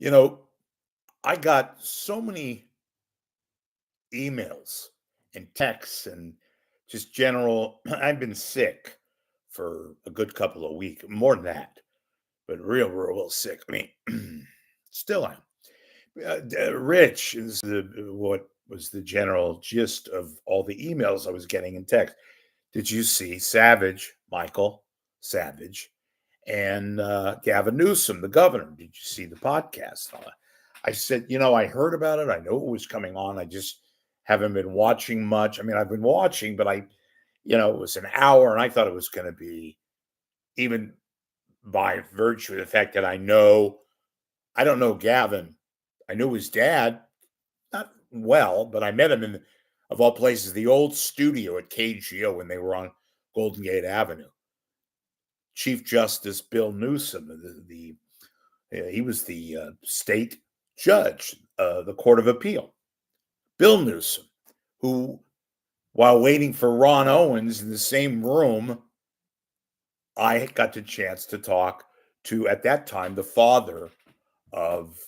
You know, I got so many emails and texts and just general. I've been sick for a good couple of weeks, more than that, but real sick. I mean, still am. Rich is what was the general gist of all the emails I was getting in text. Did you see Michael Savage, and Gavin Newsom, the governor? Did you see the podcast? I said, I heard about it. I know it was coming on. I just haven't been watching much. I mean, I've been watching, but it was an hour, and I thought it was going to be, even by virtue of the fact that I don't know Gavin. I knew his dad, not well, but I met him in, of all places, the old studio at KGO when they were on Golden Gate Avenue. Chief Justice Bill Newsom, he was the state judge, the Court of Appeal. Bill Newsom, who, while waiting for Ron Owens in the same room, I got the chance to talk to, at that time, the father of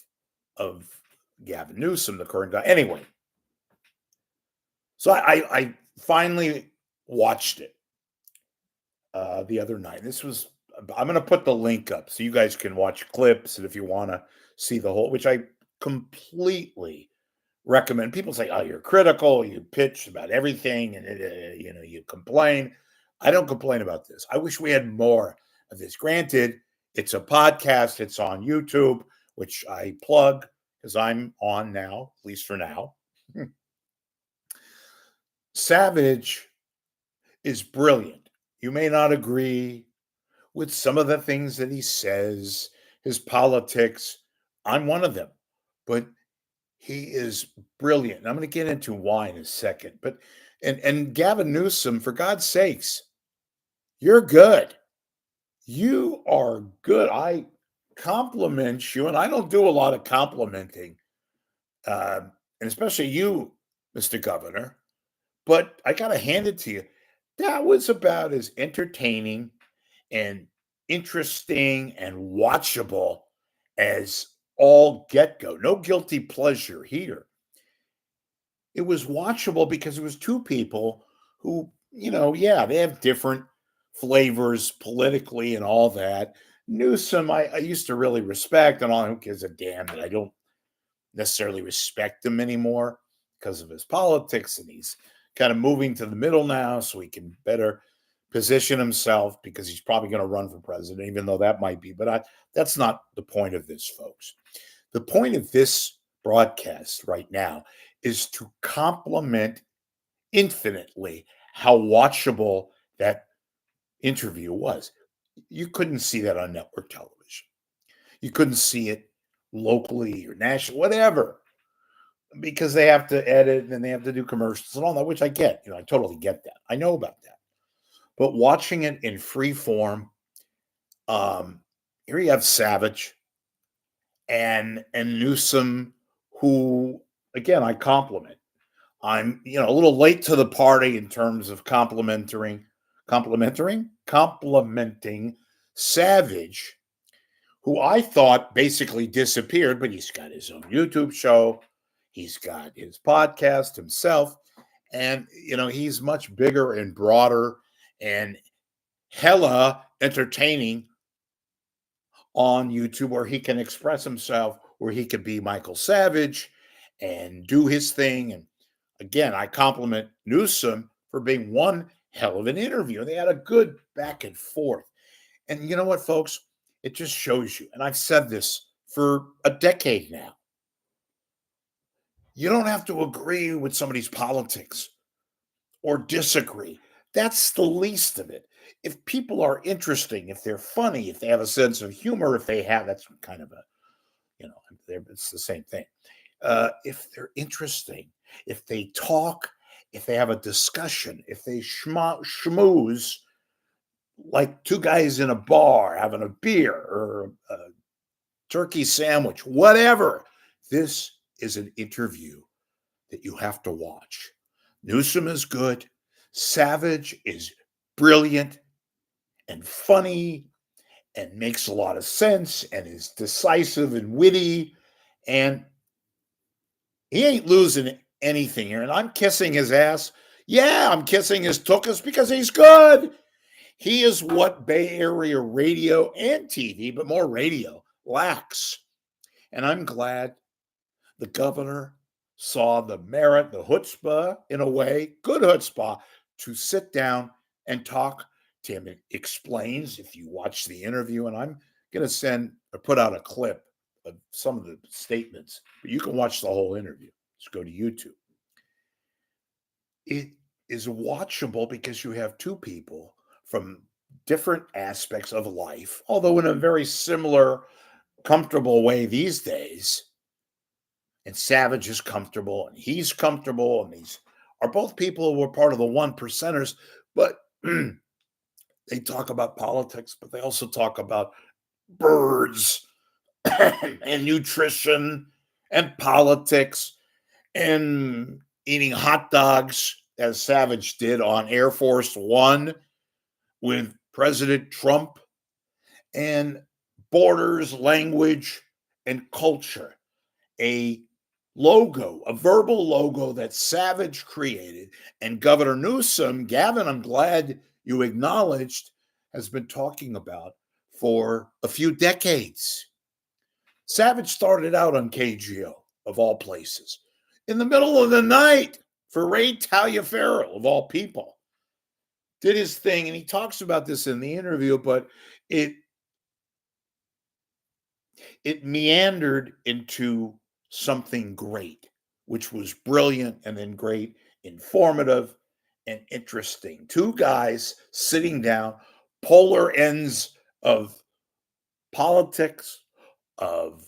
Gavin Newsom, the current guy. Anyway, so I finally watched it the other night. I'm going to put the link up so you guys can watch clips, and if you want to see the whole, which I completely recommend. People say, "Oh, you're critical, you pitch about everything, and you complain." I don't complain about this. I wish we had more of this. Granted, it's a podcast. It's on YouTube, which I plug because I'm on now, at least for now. Savage is brilliant. You may not agree with some of the things that he says, his politics. I'm one of them, but he is brilliant. And I'm going to get into why in a second. But and Gavin Newsom, for God's sakes, you're good. You are good. I compliment you, and I don't do a lot of complimenting, and especially you, Mr. Governor. But I got to hand it to you. That was about as entertaining and interesting and watchable as all get go. No guilty pleasure here. It was watchable because it was two people who, they have different flavors politically and all that. Newsom, I used to really respect, and all, who gives a damn that I don't necessarily respect him anymore because of his politics, and he's kind of moving to the middle now so he can better position himself because he's probably going to run for president, even though that might be. But that's not the point of this, folks. The point of this broadcast right now is to compliment infinitely how watchable that interview was. You couldn't see that on network television. You couldn't see it locally or national, whatever, because they have to edit and they have to do commercials and all that, which I get. I totally get that. I know about that. But watching it in free form, here you have Savage and Newsom, who, again, I compliment. I'm, a little late to the party in terms of complimenting Savage, who I thought basically disappeared, but he's got his own YouTube show. He's got his podcast himself. And, he's much bigger and broader and hella entertaining on YouTube, where he can express himself, where he could be Michael Savage and do his thing. And again, I compliment Newsom for being one hell of an interview. They had a good back and forth. And you know what, folks? It just shows you, and I've said this for a decade now, you don't have to agree with somebody's politics or disagree. That's the least of it. If people are interesting, if they're funny, if they have a sense of humor, that's kind of a, it's the same thing. If they're interesting, if they talk, if they have a discussion, if they schmooze like two guys in a bar having a beer or a turkey sandwich, whatever, this is an interview that you have to watch. Newsom is good. Savage is brilliant and funny and makes a lot of sense and is decisive and witty And he ain't losing anything here. And I'm kissing his ass. Yeah, I'm kissing his tuchus because he's good. He is what Bay Area radio and TV, but more radio, lacks. And I'm glad the governor saw the merit, the chutzpah, in a way, good chutzpah, to sit down and talk to him. It explains, if you watch the interview, and I'm going to send or put out a clip of some of the statements, but you can watch the whole interview. Just go to YouTube. It is watchable because you have two people from different aspects of life, although in a very similar, comfortable way these days. And Savage is comfortable and he's comfortable, and these are both people who were part of the one percenters, but they talk about politics, but they also talk about birds and nutrition and politics and eating hot dogs, as Savage did on Air Force One with President Trump, and borders, language, and culture. A logo, a verbal logo that Savage created, and Governor Newsom, Gavin, I'm glad you acknowledged, has been talking about for a few decades. Savage started out on KGO, of all places, in the middle of the night for Ray Taliaferro, of all people. Did his thing, and he talks about this in the interview, but it meandered into something great, which was brilliant and then great, informative, and interesting. Two guys sitting down, polar ends of politics, of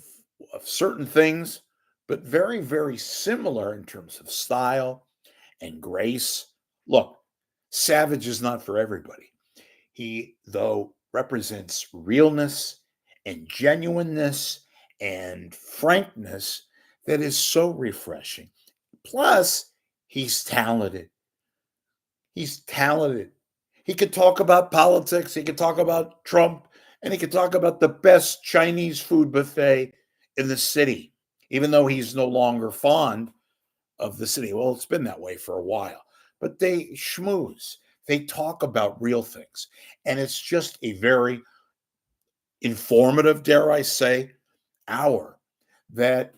certain things, but very, very similar in terms of style and grace. Look, Savage is not for everybody. He, though, represents realness and genuineness and frankness that is so refreshing. Plus, he's talented. He's talented. He could talk about politics, he could talk about Trump, and he could talk about the best Chinese food buffet in the city, even though he's no longer fond of the city. Well, it's been that way for a while. But they schmooze. They talk about real things. And it's just a very informative, dare I say, hour that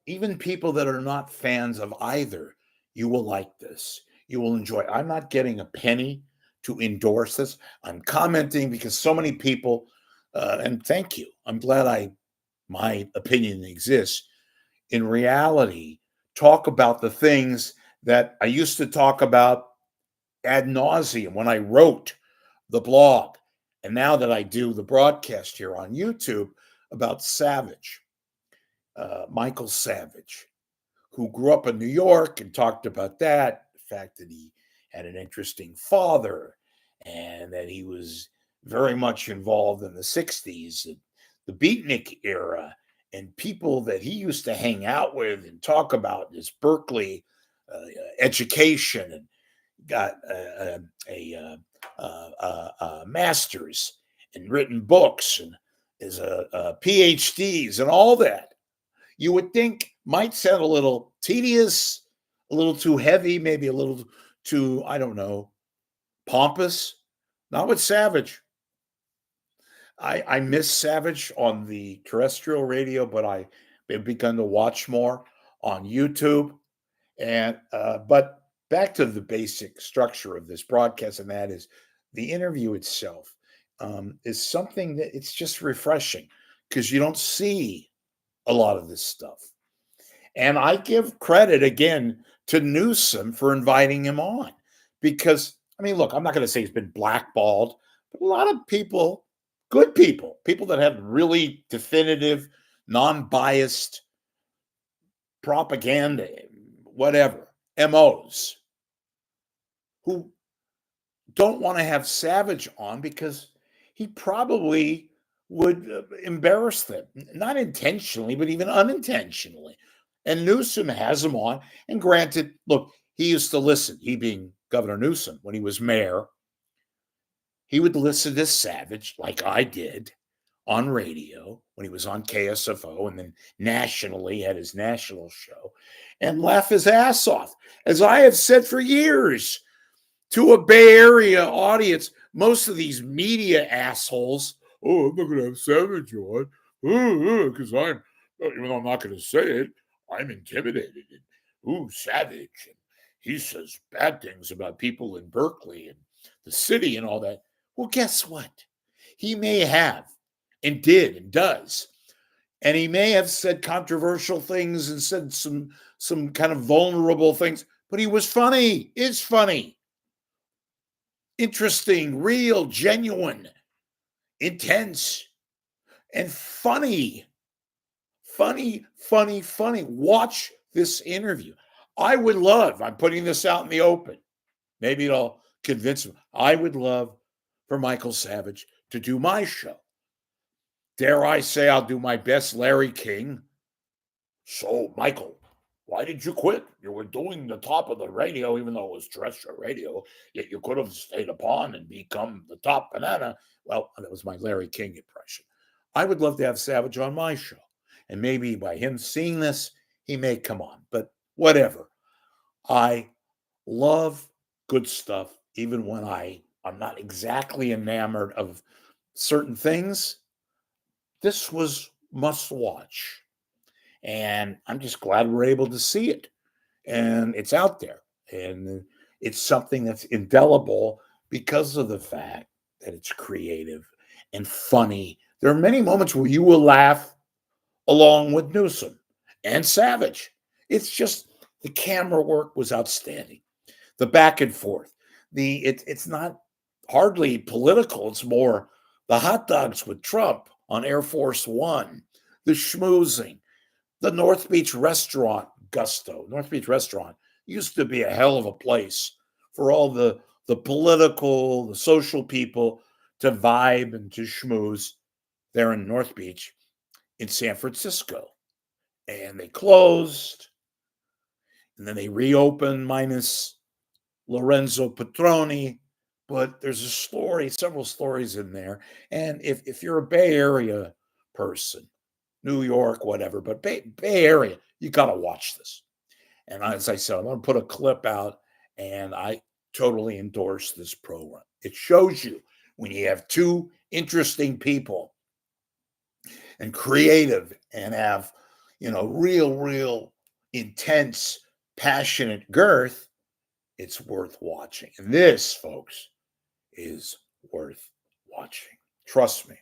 even people that are not fans of either, you will like this. You will enjoy. I'm not getting a penny to endorse this. I'm commenting because so many people, and thank you. I'm glad my opinion exists. In reality, talk about the things that I used to talk about ad nauseum when I wrote the blog. And now that I do the broadcast here on YouTube about Savage, Michael Savage, who grew up in New York and talked about that, the fact that he had an interesting father and that he was very much involved in the 60s, the beatnik era, and people that he used to hang out with and talk about his Berkeley education, and got a master's and written books and is a PhDs and all that. You would think might sound a little tedious, a little too heavy, maybe a little too, I don't know, pompous. Not with Savage. I miss Savage on the terrestrial radio, but I've begun to watch more on YouTube. And but back to the basic structure of this broadcast, and that is the interview itself is something that it's just refreshing because you don't see a lot of this stuff. And I give credit again to Newsom for inviting him on because, I mean, look, I'm not going to say he's been blackballed, but a lot of people, good people, people that have really definitive, non biased propaganda, whatever, MOs, who don't want to have Savage on because he probably would embarrass them, not intentionally, but even unintentionally. And Newsom has him on. And granted, look, he used to listen, he being Governor Newsom, when he was mayor, he would listen to Savage like I did on radio when he was on KSFO and then nationally had his national show and laugh his ass off. As I have said for years to a Bay Area audience, most of these media assholes, oh, I'm not going to have Savage on because even though I'm not going to say it, I'm intimidated. And, ooh, Savage. And he says bad things about people in Berkeley and the city and all that. Well, guess what? He may have and did and does. And he may have said controversial things and said some kind of vulnerable things, but he was funny, is funny, interesting, real, genuine, intense, and funny. Funny, funny, funny. Watch this interview. I'm putting this out in the open. Maybe it'll convince him. I would love for Michael Savage to do my show. Dare I say I'll do my best Larry King. So, Michael, why did you quit? You were doing the top of the radio, even though it was terrestrial radio, yet you could have stayed upon and become the top banana. Well, that was my Larry King impression. I would love to have Savage on my show. And maybe by him seeing this, he may come on. But whatever. I love good stuff, even when I'm not exactly enamored of certain things. This was must watch. And I'm just glad we're able to see it. And it's out there. And it's something that's indelible because of the fact that it's creative and funny. There are many moments where you will laugh along with Newsom and Savage. It's just the camera work was outstanding. The back and forth. It's not hardly political. It's more the hot dogs with Trump on Air Force One, the schmoozing, the North Beach restaurant gusto. North Beach restaurant used to be a hell of a place for all the political, the social people to vibe and to schmooze there in North Beach in San Francisco. And they closed, and then they reopened minus Lorenzo Petroni. But there's a story, several stories in there. And if you're a Bay Area person, New York, whatever, but Bay Area, you got to watch this. And as I said, I'm going to put a clip out, and I totally endorse this program. It shows you when you have two interesting people and creative and have, real intense, passionate girth, it's worth watching. And this, folks, is worth watching. Trust me.